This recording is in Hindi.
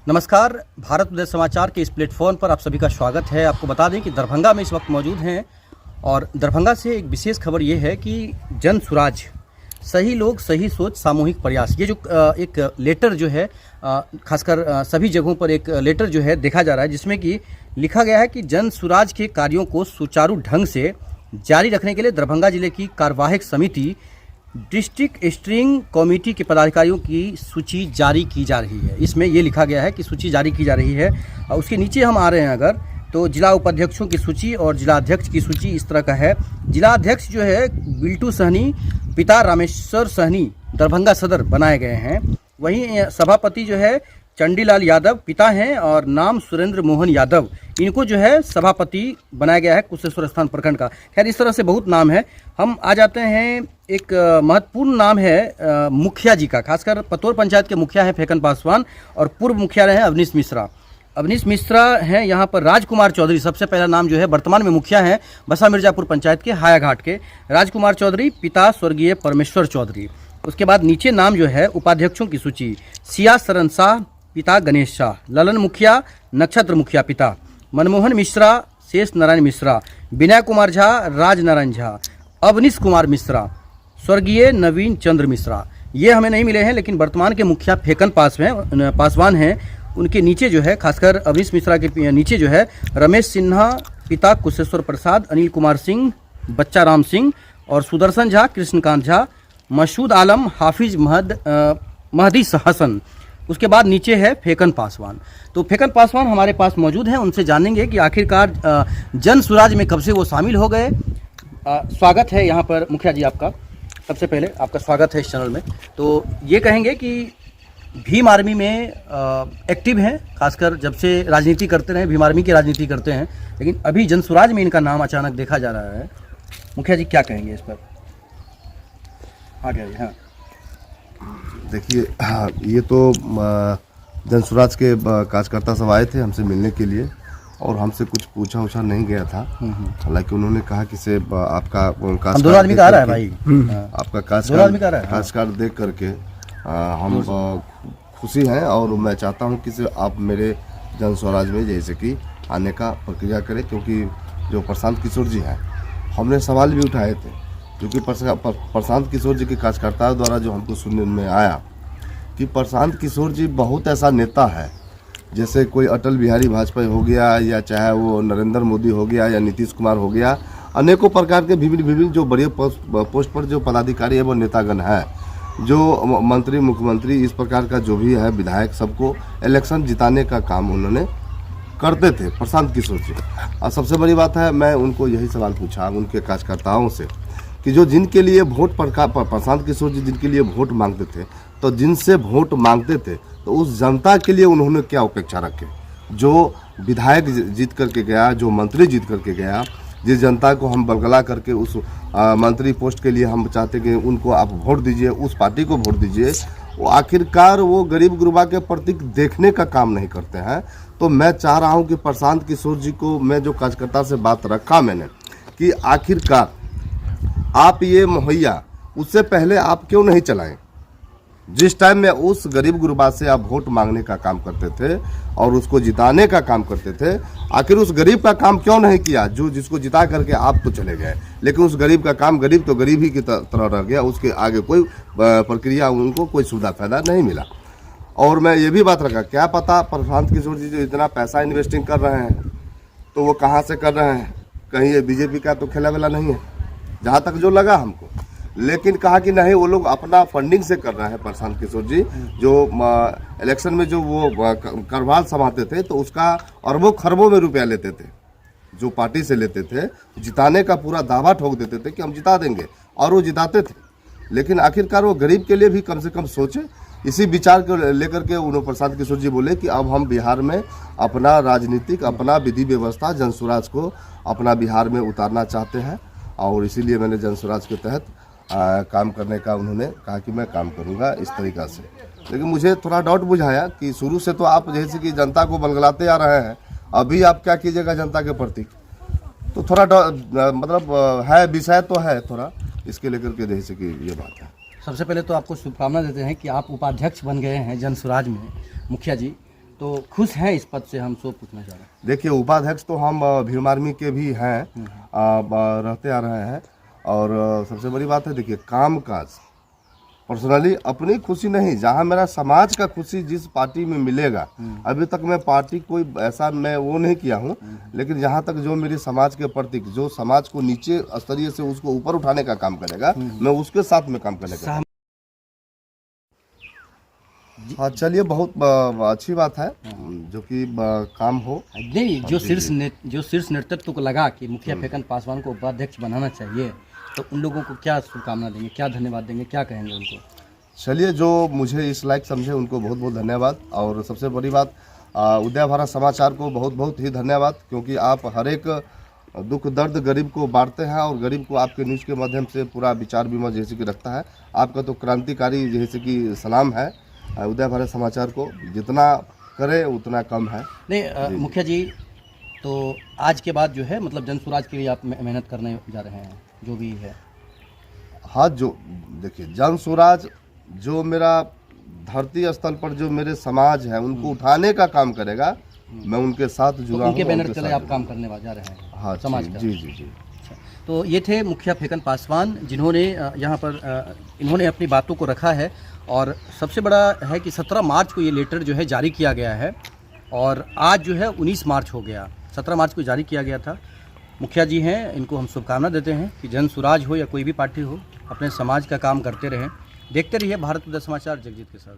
नमस्कार। भारत उदय समाचार के इस प्लेटफॉर्म पर आप सभी का स्वागत है। आपको बता दें कि दरभंगा में इस वक्त मौजूद हैं और दरभंगा से एक विशेष खबर ये है कि जन सुराज, सही लोग सही सोच सामूहिक प्रयास, ये जो एक लेटर जो है खासकर सभी जगहों पर एक लेटर जो है देखा जा रहा है, जिसमें कि लिखा गया है कि जन सुराज के कार्यों को सुचारू ढंग से जारी रखने के लिए दरभंगा जिले की कार्यवाहक समिति डिस्ट्रिक्ट स्टीयरिंग कमेटी के पदाधिकारियों की सूची जारी की जा रही है। इसमें ये लिखा गया है कि सूची जारी की जा रही है और उसके नीचे हम आ रहे हैं अगर तो जिला उपाध्यक्षों की सूची और जिला अध्यक्ष की सूची इस तरह का है। जिला अध्यक्ष जो है बिल्टू सहनी, पिता रामेश्वर सहनी दरभंगा सदर बनाए गए हैं। वहीं सभापति जो है चंडीलाल यादव पिता हैं और नाम सुरेंद्र मोहन यादव, इनको जो है सभापति बनाया गया है कुशेश्वर स्थान प्रखंड का। खैर इस तरह से बहुत नाम है। हम आ जाते हैं, एक महत्वपूर्ण नाम है मुखिया जी का, खासकर पतोर पंचायत के मुखिया हैं फेकन पासवान और पूर्व मुखिया रहे हैं अवनीश मिश्रा। अवनीश मिश्रा हैं यहाँ पर राजकुमार चौधरी, सबसे पहला नाम जो है वर्तमान में मुखिया हैं बसा मिर्जापुर पंचायत के हायाघाट के राजकुमार चौधरी, पिता स्वर्गीय परमेश्वर चौधरी। उसके बाद नीचे नाम जो है उपाध्यक्षों की सूची, सिया सरन शाह पिता गणेश शाह, ललन मुखिया नक्षत्र मुखिया पिता, मनमोहन मिश्रा शेष नारायण मिश्रा, विनय कुमार झा राज नारायण झा, अवनीश कुमार मिश्रा, स्वर्गीय नवीन चंद्र मिश्रा। ये हमें नहीं मिले हैं, लेकिन वर्तमान के मुखिया फेकन पासवान हैं। उनके नीचे जो है खासकर अवनीश मिश्रा के नीचे जो है रमेश सिन्हा पिता कुशेश्वर प्रसाद, अनिल कुमार सिंह, बच्चा राम सिंह और सुदर्शन झा, कृष्णकांत झा, मसूद आलम, हाफिज महदी हसन। उसके बाद नीचे है फेकन पासवान। तो फेकन पासवान हमारे पास मौजूद हैं, उनसे जानेंगे कि आखिरकार जन सुराज में कब से वो शामिल हो गए। स्वागत है यहाँ पर मुखिया जी आपका, सबसे पहले आपका स्वागत है इस चैनल में। तो ये कहेंगे कि भीम आर्मी में एक्टिव हैं, खासकर जब से राजनीति करते रहे भीम आर्मी की राजनीति करते हैं, लेकिन अभी जन सुराज में इनका नाम अचानक देखा जा रहा है। मुखिया जी क्या कहेंगे इस पर? आगे आइए। हाँ देखिए, ये तो जन सुराज के कार्यकर्ता सब आए थे हमसे मिलने के लिए और हमसे कुछ पूछा उछा नहीं गया था। हालांकि उन्होंने कहा कि से आपका आदमी का आ रहा है भाई, आपका कार्यकाल देख करके हम खुशी हैं और मैं चाहता हूं कि से आप मेरे जन स्वराज में जैसे कि आने का प्रक्रिया करें, क्योंकि जो प्रशांत किशोर जी हैं, हमने सवाल भी उठाए थे, क्योंकि प्रशांत किशोर जी के कार्यकर्ताओं द्वारा जो हमको सुनने में आया कि प्रशांत किशोर जी बहुत ऐसा नेता है, जैसे कोई अटल बिहारी वाजपेयी हो गया या चाहे वो नरेंद्र मोदी हो गया या नीतीश कुमार हो गया, अनेकों प्रकार के विभिन्न जो बड़े पोस्ट पर जो पदाधिकारी एवं नेतागण हैं, जो मंत्री मुख्यमंत्री इस प्रकार का जो भी है विधायक, सबको इलेक्शन जिताने का काम उन्होंने करते थे प्रशांत किशोर जी। और सबसे बड़ी बात है, मैं उनको यही सवाल पूछा उनके कार्यकर्ताओं से कि जो जिनके लिए वोट प्रशांत किशोर जी जिनके लिए वोट मांगते थे, तो जिनसे वोट मांगते थे तो उस जनता के लिए उन्होंने क्या अपेक्षा रखे। जो विधायक जीत करके गया, जो मंत्री जीत करके गया, जिस जनता को हम बलगला करके उस मंत्री पोस्ट के लिए हम चाहते कि उनको आप वोट दीजिए, उस पार्टी को वोट दीजिए, वो आखिरकार वो गरीब गुरबा के प्रति देखने का काम नहीं करते हैं। तो मैं चाह रहा हूँ कि प्रशांत किशोर जी को मैं जो कार्यकर्ता से बात रखा मैंने कि आखिरकार आप ये मुहैया उससे पहले आप क्यों नहीं चलाएं। जिस टाइम में उस गरीब गुरबा से आप वोट मांगने का काम करते थे और उसको जिताने का काम करते थे, आखिर उस गरीब का काम क्यों नहीं किया जो जिसको जिता करके आप तो चले गए, लेकिन उस गरीब का काम गरीब तो गरीब ही की तरह रह गया, उसके आगे कोई प्रक्रिया उनको कोई सुविधा फायदा नहीं मिला। और मैं ये भी बात रखा, क्या पता प्रशांत किशोर जी जो इतना पैसा इन्वेस्टिंग कर रहे हैं तो वो कहाँ से कर रहे हैं, कहीं ये बीजेपी का तो खेला वेला नहीं है जहाँ तक जो लगा हमको। लेकिन कहा कि नहीं, वो लोग अपना फंडिंग से कर रहे हैं प्रशांत किशोर जी। जो इलेक्शन में जो वो करवाल समाते थे तो उसका अरबों खरबों में रुपया लेते थे, जो पार्टी से लेते थे, जिताने का पूरा दावा ठोक देते थे कि हम जिता देंगे, और वो जिताते थे। लेकिन आखिरकार वो गरीब के लिए भी कम से कम सोचे। इसी विचार को लेकर के उन्होंने प्रशांत किशोर जी बोले कि अब हम बिहार में अपना राजनीतिक, अपना विधि व्यवस्था जन सुराज को अपना बिहार में उतारना चाहते हैं, और इसीलिए मैंने जन सुराज के तहत काम करने का उन्होंने कहा कि मैं काम करूंगा इस तरीक़ा से। लेकिन मुझे थोड़ा डाउट बुझाया कि शुरू से तो आप जैसे कि जनता को बलगलाते आ रहे हैं, अभी आप क्या कीजिएगा जनता के प्रति, तो थोड़ा मतलब है विषय तो है थोड़ा, इसके लेकर के जैसे कि ये बात है। सबसे पहले तो आपको शुभकामना देते हैं कि आप उपाध्यक्ष बन गए हैं जन सुराज में। मुखिया जी, तो खुश हैं इस पद से, हम सब पूछना चाह रहे हैं। देखिए, उपाध्यक्ष तो हम भीम आर्मी के भी हैं, रहते आ रहे हैं। और सबसे बड़ी बात है, देखिए, काम काज पर्सनली अपनी खुशी नहीं, जहाँ मेरा समाज का खुशी जिस पार्टी में मिलेगा। अभी तक मैं पार्टी कोई ऐसा मैं वो नहीं किया हूँ, लेकिन जहाँ तक जो मेरे समाज के प्रति, जो समाज को नीचे स्तरीय से उसको ऊपर उठाने का काम करेगा, मैं उसके साथ में काम करेगा। हाँ, चलिए, बहुत अच्छी बात है जो कि काम हो। नहीं, जो शीर्ष नेतृत्व को लगा कि मुखिया फेकन पासवान को उपाध्यक्ष बनाना चाहिए, तो उन लोगों को क्या शुभकामना देंगे, क्या धन्यवाद देंगे, क्या कहेंगे उनको? चलिए, जो मुझे इस लायक समझे उनको बहुत बहुत धन्यवाद। और सबसे बड़ी बात, उदय भारत समाचार को बहुत बहुत ही धन्यवाद, क्योंकि आप हर एक दुख दर्द गरीब को बांटते हैं और गरीब को आपके न्यूज़ के माध्यम से पूरा विचार विमर्श जैसे कि रखता है। आपका तो क्रांतिकारी जैसे कि सलाम है उदय भारत समाचार को, जितना करे उतना कम है। नहीं मुखिया जी, तो आज के बाद जो है मतलब जन स्वराज के लिए आप मेहनत करने जा रहे हैं, जो भी है? हाँ, जो देखिए, जन स्वराज जो मेरा धरती स्थल पर जो मेरे समाज है उनको उठाने का काम करेगा, मैं उनके साथ जुड़ा हूं। उनके बैनर तले आप काम करने जा रहे हैं? हाँ, समाज का। जी जी जी। तो ये थे मुखिया फेकन पासवान, जिन्होंने यहाँ पर इन्होंने अपनी बातों को रखा है। और सबसे बड़ा है कि 17 मार्च को ये लेटर जो है जारी किया गया है, और आज जो है 19 मार्च हो गया। 17 मार्च को जारी किया गया था। मुखिया जी हैं, इनको हम शुभकामना देते हैं कि जन स्वराज हो या कोई भी पार्टी हो, अपने समाज का काम करते रहें। देखते रहिए भारत उदय समाचार जगजीत के साथ।